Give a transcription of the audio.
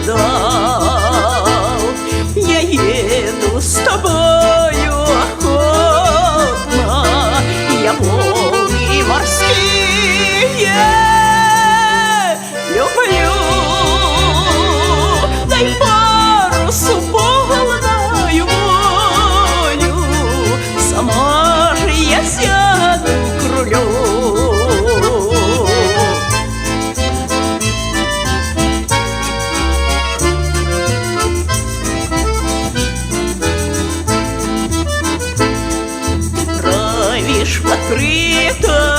видал. Я еду с тобою охотно, я волны морские люблю. Дай парусу полную волю, сама же я сяду к рулю. Правишь в открытом